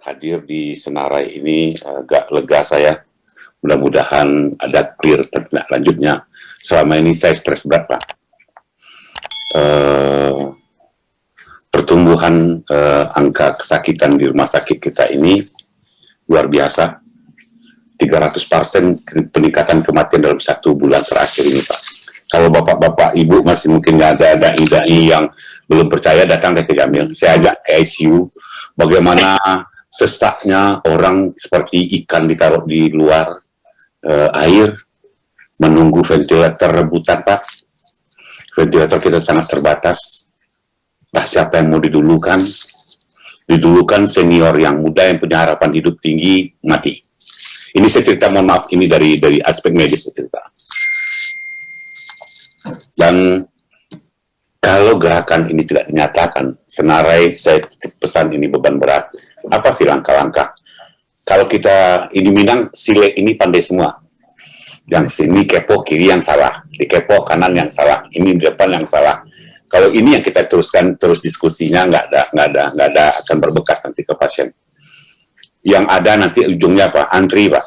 hadir di Senarai ini agak lega saya. Mudah-mudahan ada clear tindak lanjutnya. Selama ini saya stres berat, Pak. Pertumbuhan angka kesakitan di rumah sakit kita ini luar biasa. 300% peningkatan kematian dalam 1 bulan terakhir ini, Pak. Kalau bapak-bapak, ibu masih mungkin nggak ada dai-dai yang belum percaya, datang ke Jamil. Saya ajak ke ICU. Bagaimana sesaknya orang seperti ikan ditaruh di luar air, menunggu ventilator rebutan, Pak. Ventilator kita sangat terbatas. Entah siapa yang mau didulukan. Didulukan senior yang muda yang punya harapan hidup tinggi, mati. Ini saya cerita, mohon maaf, ini dari aspek medis saya cerita. Dan kalau gerakan ini tidak dinyatakan, Senarai, saya pesan ini beban berat. Apa sih langkah-langkah? Kalau kita, ini Minang, sile ini pandai semua. Yang sini kepo kiri yang salah, di kepo kanan yang salah, ini di depan yang salah. Kalau ini yang kita teruskan terus diskusinya, nggak ada akan berbekas nanti ke pasien. Yang ada nanti ujungnya apa? Antri, Pak.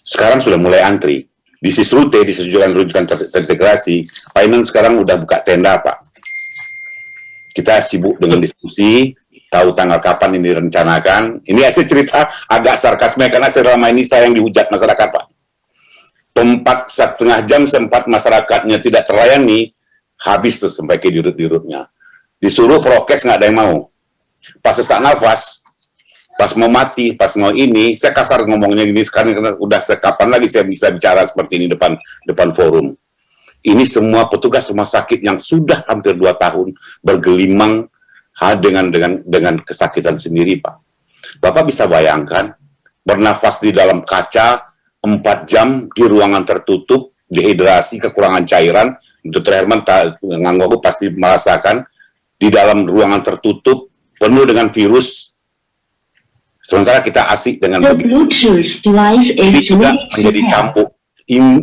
Sekarang sudah mulai antri. Di Sisrute, di rujukan terintegrasi, finance sekarang udah buka tenda, Pak. Kita sibuk dengan diskusi, tahu tanggal kapan ini rencanakan. Ini saya cerita agak sarkasme, karena selama ini saya yang dihujat masyarakat, Pak. 4,5 jam sempat masyarakatnya tidak terlayani, habis tuh sampai ke dirut-dirutnya. Disuruh prokes, nggak ada yang mau. Pas sesak nafas, pas mau mati, pas mau ini, saya kasar ngomongnya gini, sekarang udah sekapan lagi saya bisa bicara seperti ini depan forum. Ini semua petugas rumah sakit yang sudah hampir 2 tahun bergelimang dengan kesakitan sendiri, Pak. Bapak bisa bayangkan, bernafas di dalam kaca 4 jam di ruangan tertutup, dehidrasi, kekurangan cairan, Dr. Herman nganggu pasti merasakan, di dalam ruangan tertutup, penuh dengan virus. Sementara kita asik dengan begitu, ini juga menjadi campur.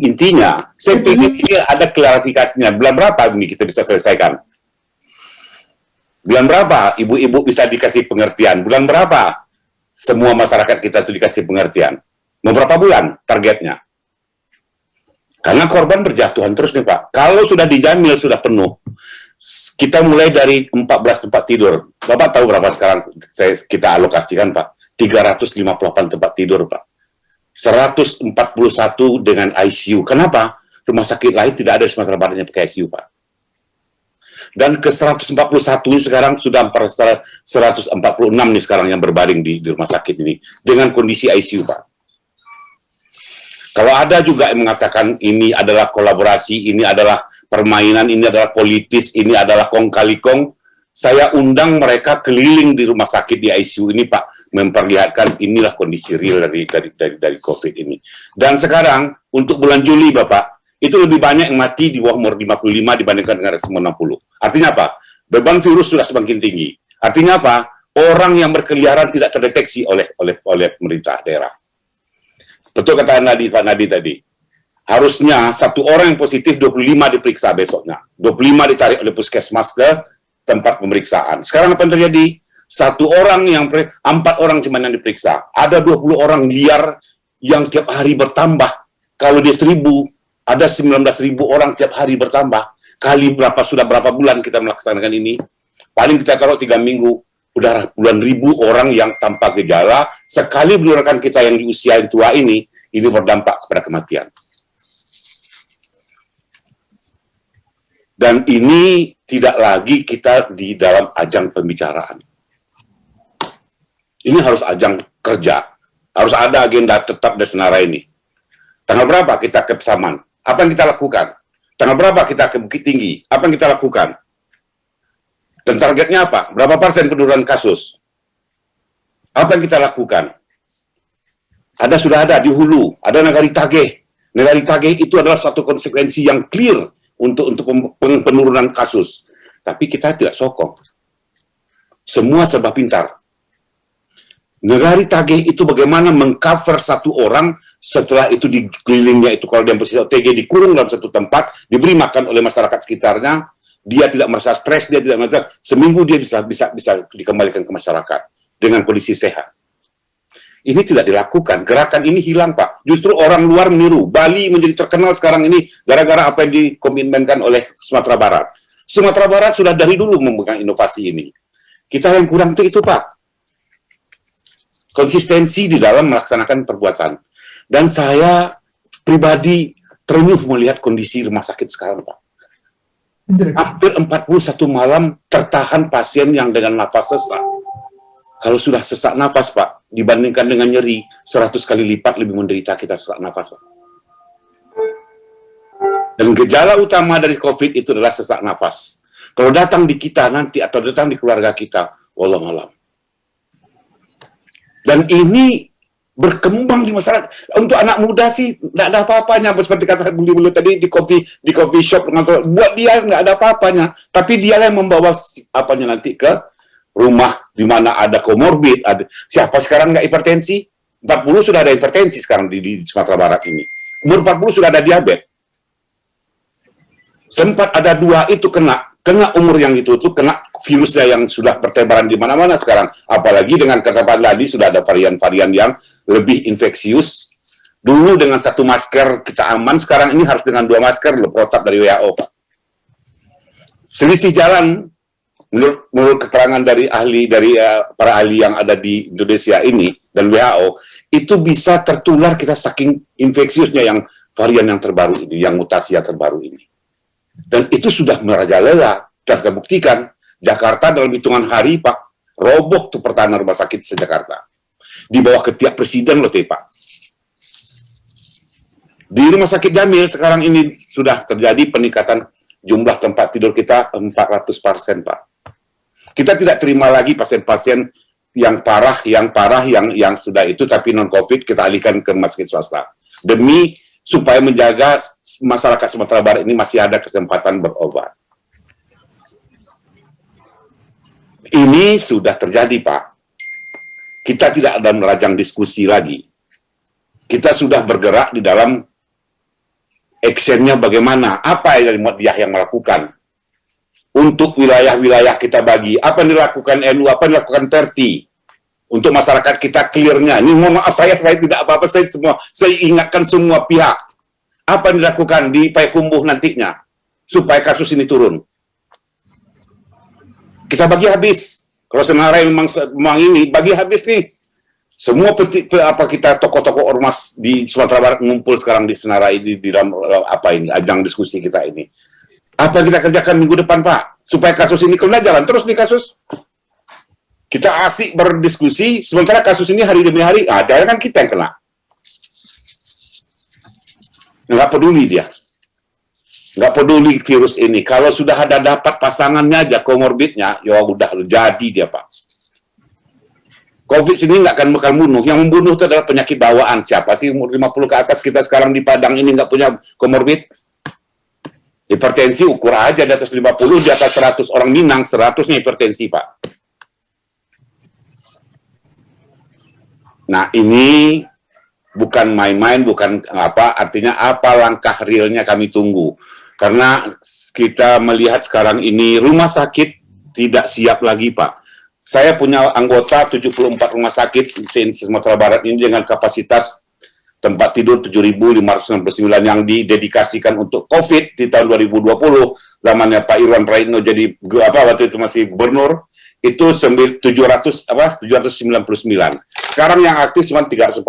Intinya, saya pikir ada klarifikasinya. Bulan berapa ini kita bisa selesaikan? Bulan berapa ibu-ibu bisa dikasih pengertian? Bulan berapa semua masyarakat kita itu dikasih pengertian? Mau berapa bulan targetnya? Karena korban berjatuhan terus nih, Pak. Kalau sudah dijamil, sudah penuh. Kita mulai dari 14 tempat tidur. Bapak tahu berapa sekarang kita alokasikan, Pak? 358 tempat tidur, Pak. 141 dengan ICU. Kenapa? Rumah sakit lain tidak ada di Sumatera Barat yang pakai ICU, Pak. Dan ke 141 ini sekarang sudah 146 nih sekarang yang berbaring di rumah sakit ini. Dengan kondisi ICU, Pak. Kalau ada juga yang mengatakan ini adalah kolaborasi, ini adalah permainan, ini adalah politis, ini adalah kong kali kong, saya undang mereka keliling di rumah sakit di ICU ini, Pak, memperlihatkan inilah kondisi real dari COVID ini. Dan sekarang, untuk bulan Juli, Bapak, itu lebih banyak yang mati di bawah umur 55 dibandingkan dengan umur 60. Artinya apa? Beban virus sudah semakin tinggi. Artinya apa? Orang yang berkeliaran tidak terdeteksi oleh pemerintah daerah. Betul kata Pak Nadi tadi. Harusnya 1 orang yang positif, 25 diperiksa besoknya. 25 ditarik oleh puskesmas ke tempat pemeriksaan. Sekarang apa yang terjadi? 1 orang 4 orang cuma yang diperiksa. Ada 20 orang liar yang tiap hari bertambah. Kalau dia 1.000, ada 19.000 orang tiap hari bertambah. Kali berapa, sudah berapa bulan kita melaksanakan ini? Paling kita taruh 3 minggu. Udah puluhan ribu orang yang tanpa gejala. Sekali menurunkan kita yang di usia yang tua ini berdampak kepada kematian. Dan ini tidak lagi kita di dalam ajang pembicaraan. Ini harus ajang kerja. Harus ada agenda tetap di Senarai ini. Tanggal berapa kita ke Pesaman? Apa yang kita lakukan? Tanggal berapa kita ke Bukit Tinggi? Apa yang kita lakukan? Dan targetnya apa? Berapa persen penurunan kasus? Apa yang kita lakukan? Sudah ada di hulu, ada Nagari Tageh. Nagari Tageh itu adalah satu konsekuensi yang clear untuk penurunan kasus. Tapi kita tidak sokong. Semua serba pintar. Nagari Tageh itu bagaimana mengcover 1 orang, setelah itu di kelilingnya itu kalau dia posisi OTG dikurung dalam satu tempat, diberi makan oleh masyarakat sekitarnya, dia tidak merasa stres, dia tidak merasa, seminggu dia bisa dikembalikan ke masyarakat. dengan kondisi sehat. Ini tidak dilakukan. Gerakan ini hilang, Pak. Justru orang luar meniru. Bali menjadi terkenal sekarang ini gara-gara apa yang dikomitmenkan oleh Sumatera Barat. Sumatera Barat sudah dari dulu memegang inovasi ini. Kita yang kurang itu Pak. Konsistensi di dalam melaksanakan perbuatan. Dan saya pribadi terenyuh melihat kondisi rumah sakit sekarang, Pak. Hampir 41 malam tertahan pasien yang dengan nafas sesak. Kalau sudah sesak nafas, Pak, dibandingkan dengan nyeri, 100 kali lipat lebih menderita kita sesak nafas, Pak. Dan gejala utama dari COVID itu adalah sesak nafas. Kalau datang di kita nanti, atau datang di keluarga kita, wallahualam. Dan ini berkembang di masyarakat. Untuk anak muda sih, tidak ada apa-apanya. Seperti kata beli-beli tadi di coffee shop, buat dia nggak ada apa-apanya. Tapi dia yang membawa apanya nanti ke rumah di mana ada komorbid, ada siapa sekarang nggak hipertensi? 40 sudah ada hipertensi sekarang di Sumatera Barat ini. Umur 40 sudah ada diabetes. Sempat ada 2 itu kena umur yang itu tuh kena virusnya yang sudah bertebaran di mana-mana sekarang. Apalagi dengan kata Pak Ladi sudah ada varian-varian yang lebih infeksius. Dulu dengan 1 masker kita aman, sekarang ini harus dengan 2 masker loh, protap dari WHO, Pak. Selisih jalan menurut keterangan dari para ahli yang ada di Indonesia ini dan WHO, itu bisa tertular kita saking infeksiusnya yang varian yang terbaru ini, yang mutasi yang terbaru ini. Dan itu sudah merajalela, terbuktikan. Jakarta dalam hitungan hari, Pak, roboh tuh pertahanan rumah sakit se-Jakarta. Di bawah ketiak presiden loh, Pak. Di Rumah Sakit Jamil sekarang ini sudah terjadi peningkatan jumlah tempat tidur kita 400%, Pak. Kita tidak terima lagi pasien-pasien yang parah, yang sudah itu tapi non-COVID kita alihkan ke rumah sakit swasta. Demi supaya menjaga masyarakat Sumatera Barat ini masih ada kesempatan berobat. Ini sudah terjadi, Pak. Kita tidak ada merajang diskusi lagi. Kita sudah bergerak di dalam actionnya bagaimana, apa yang melakukan. Untuk wilayah-wilayah kita bagi, apa yang dilakukan NU, apa yang dilakukan Perti, untuk masyarakat kita clear-nya. Ini mohon maaf saya tidak apa-apa, saya ingatkan semua pihak, apa yang dilakukan di Payakumbuh nantinya, supaya kasus ini turun. Kita bagi habis, kalau Senarai memang ini, bagi habis nih. Semua kita tokoh-tokoh ormas di Sumatera Barat ngumpul sekarang di Senarai di dalam ajang diskusi kita ini. Apa yang kita kerjakan minggu depan, Pak? Supaya kasus ini kena jalan terus nih kasus. Kita asik berdiskusi, sementara kasus ini hari demi hari, jangan kan kita yang kena. Nggak peduli dia. Nggak peduli virus ini. Kalau sudah ada dapat pasangannya aja, komorbidnya, ya udah jadi dia, Pak. COVID ini nggak akan bakal bunuh. Yang membunuh itu adalah penyakit bawaan. Siapa sih umur 50 ke atas kita sekarang di Padang ini nggak punya komorbid? Hipertensi ukur aja di atas 50, di atas 100 orang Minang, 100-nya hipertensi, Pak. Nah, ini bukan main-main, bukan artinya apa langkah realnya kami tunggu. Karena kita melihat sekarang ini rumah sakit tidak siap lagi, Pak. Saya punya anggota 74 rumah sakit di Sumatera Barat ini dengan kapasitas tempat tidur 7.569 yang didedikasikan untuk COVID di tahun 2020, zamannya Pak Irwan Praitno jadi waktu itu masih gubernur, itu 799. Sekarang yang aktif cuma 340.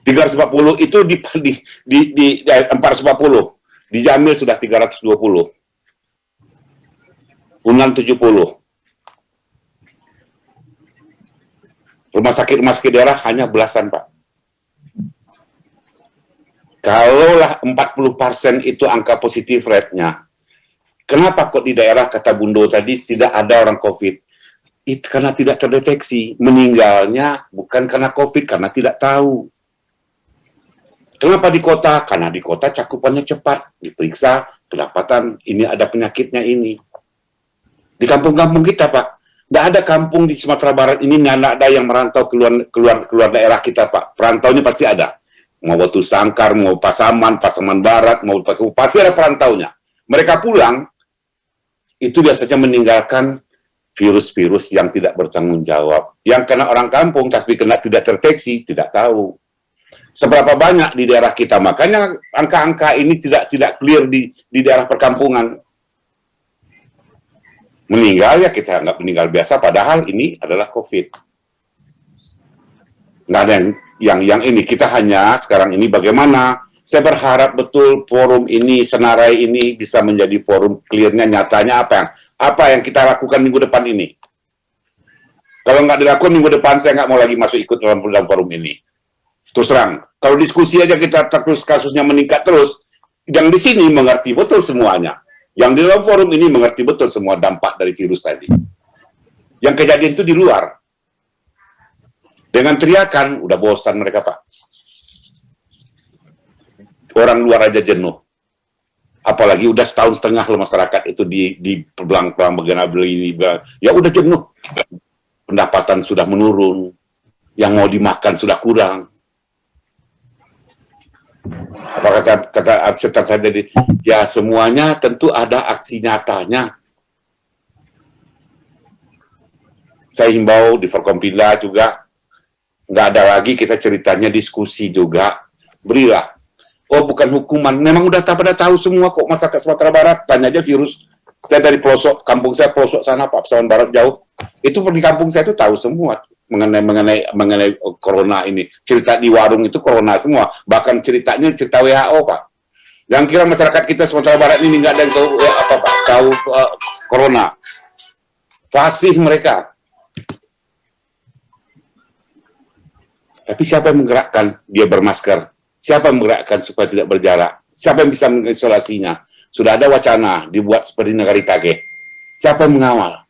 340 itu di 440. Di Jamil sudah 320. Unan 70. Rumah sakit daerah hanya belasan, Pak. Kalaulah 40% itu angka positif rate-nya, kenapa kok di daerah kata Bundo tadi tidak ada orang COVID? Itu karena tidak terdeteksi. Meninggalnya bukan karena COVID, karena tidak tahu. Kenapa di kota? Karena di kota cakupannya cepat. Diperiksa, kedapatan ini ada penyakitnya ini. Di kampung-kampung kita, Pak, nggak ada kampung di Sumatera Barat ini nggak ada yang merantau keluar daerah kita, Pak. Perantaunya pasti ada. Mau Batu Sangkar, mau Pasaman Barat, mau pasti ada perantaunya. Mereka pulang, itu biasanya meninggalkan virus-virus yang tidak bertanggung jawab. Yang kena orang kampung tapi kena tidak terdeteksi, tidak tahu. Seberapa banyak di daerah kita, makanya angka-angka ini tidak clear di daerah perkampungan. Meninggal ya kita anggap meninggal biasa, padahal ini adalah COVID. Nggak ada yang ini, kita hanya sekarang ini bagaimana, saya berharap betul forum ini, Senarai ini bisa menjadi forum clear-nya, nyatanya apa yang kita lakukan minggu depan ini. Kalau nggak dilakukan minggu depan, saya nggak mau lagi masuk ikut dalam forum ini. Terus terang, kalau diskusi aja kita terus kasusnya meningkat terus, yang di sini mengerti betul semuanya. Yang di dalam forum ini mengerti betul semua dampak dari virus tadi. Yang kejadian itu di luar. Dengan teriakan, udah bosan mereka, Pak. Orang luar aja jenuh. Apalagi udah setahun setengah loh masyarakat itu di pelang-pelang bagian ini, ya udah jenuh. Pendapatan sudah menurun, yang mau dimakan sudah kurang. Apa kata Arsetan saya tadi, ya semuanya tentu ada aksi nyatanya. Saya himbau di Forkompinda juga, nggak ada lagi kita ceritanya diskusi juga, berilah. Oh bukan hukuman, memang udah pada tahu semua kok masyarakat Sumatera Barat, tanya aja virus. Saya dari pelosok, kampung saya pelosok sana Pak, Pesawan Barat jauh, itu di kampung saya itu tahu semua mengenai corona ini. Cerita di warung itu corona semua, bahkan ceritanya cerita WHO Pak. Yang kira masyarakat kita Sumatera Barat ini nggak ada yang tahu apa Pak, tahu corona. Fasih mereka. Tapi siapa yang menggerakkan dia bermasker? Siapa yang menggerakkan supaya tidak berjarak? Siapa yang bisa mengisolasinya? Sudah ada wacana dibuat seperti negara Itage. Siapa yang mengawal?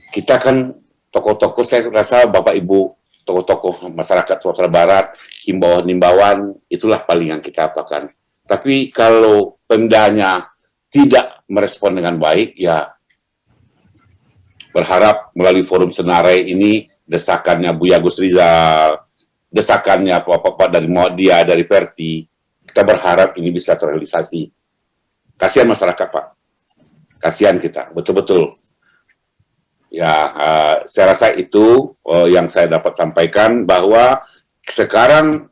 Kita kan tokoh-tokoh, saya rasa Bapak Ibu, tokoh-tokoh masyarakat Sumatera Barat, himbauan-himbauan, itulah paling yang kita apakan. Tapi kalau Pemdanya tidak merespon dengan baik, ya berharap melalui forum Senarai ini, desakannya Buya Agus Rizal, desakannya Bapak dari Muhammadiyah, dari Perti, kita berharap ini bisa terrealisasi. Kasihan masyarakat, Pak. Kasihan kita, betul-betul. Ya, saya rasa itu yang saya dapat sampaikan, bahwa sekarang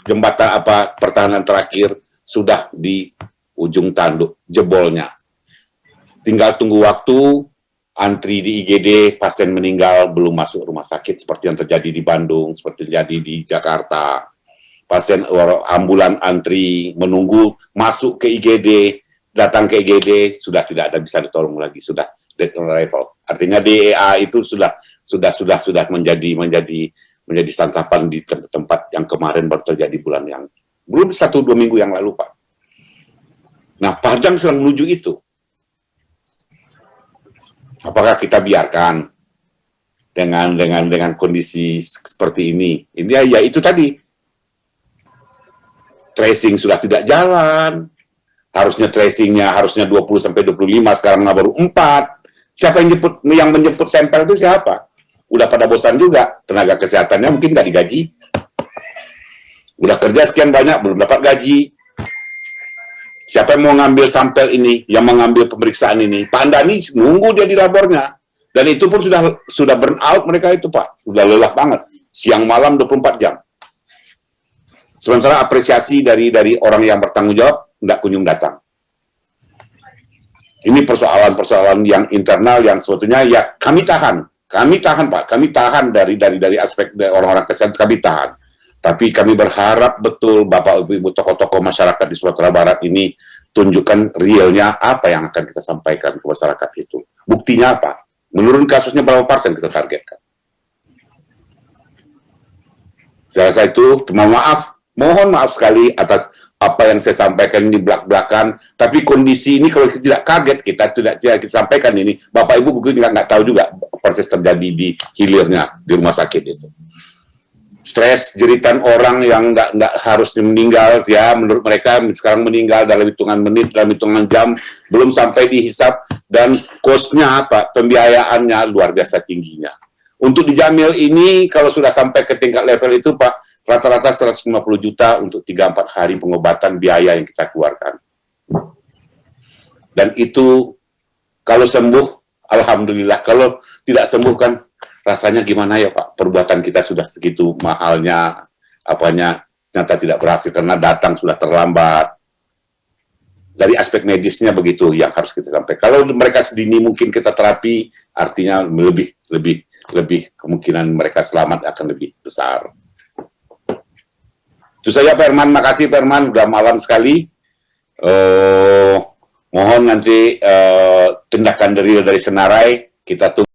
jembatan pertahanan terakhir sudah di ujung tanduk, jebolnya. Tinggal tunggu waktu, antri di IGD, pasien meninggal belum masuk rumah sakit, seperti yang terjadi di Bandung, seperti terjadi di Jakarta. Pasien ambulan antri, menunggu masuk ke IGD, datang ke IGD, sudah tidak ada bisa ditolong lagi, sudah dead on arrival. Artinya DEA itu sudah menjadi santapan di tempat yang kemarin baru terjadi bulan yang belum 1-2 minggu yang lalu, Pak. Nah, Pahang sedang menuju itu. Apakah kita biarkan dengan kondisi seperti ini? Ini ya itu tadi. Tracing sudah tidak jalan. Harusnya tracingnya harusnya 20 sampai 25, sekarang baru 4. Siapa yang menjemput sampel itu siapa? Udah pada bosan juga. Tenaga kesehatannya mungkin nggak digaji. Udah kerja sekian banyak, belum dapat gaji. Siapa yang mau ngambil sampel ini, yang mengambil pemeriksaan ini? Pak Andani nunggu dia di labornya. Dan itu pun sudah burn out mereka itu, Pak. Sudah lelah banget. Siang malam 24 jam. Sementara apresiasi dari orang yang bertanggung jawab nggak kunjung datang. Ini persoalan-persoalan yang internal yang sebetulnya ya kami tahan Pak, kami tahan dari aspek orang-orang kesehatan, kami tahan. Tapi kami berharap betul Bapak Ibu tokoh-tokoh masyarakat di Sumatera Barat ini tunjukkan realnya apa yang akan kita sampaikan ke masyarakat itu. Buktinya apa? Menurun kasusnya berapa persen kita targetkan. Saya rasa itu, mohon maaf sekali atas apa yang saya sampaikan ini belak-belakan, tapi kondisi ini kalau kita tidak kaget, kita sampaikan ini, Bapak Ibu mungkin nggak tahu juga proses terjadi di hilirnya, di rumah sakit itu. Stres, jeritan orang yang nggak harus meninggal, ya menurut mereka sekarang meninggal dalam hitungan menit, dalam hitungan jam, belum sampai dihisap, dan cost-nya apa, pembiayaannya luar biasa tingginya. Untuk di Jamil ini, kalau sudah sampai ke tingkat level itu, Pak, rata-rata 150 juta untuk 3-4 hari pengobatan biaya yang kita keluarkan. Dan itu, kalau sembuh, alhamdulillah. Kalau tidak sembuh kan rasanya gimana ya Pak? Perbuatan kita sudah segitu mahalnya, apanya ternyata tidak berhasil karena datang sudah terlambat. Dari aspek medisnya begitu yang harus kita sampaikan. Kalau mereka sedini mungkin kita terapi, artinya lebih kemungkinan mereka selamat akan lebih besar. Itu saja Pak Herman, makasih Pak Herman, udah malam sekali. Mohon nanti tindakan dari Senarai kita tunggu.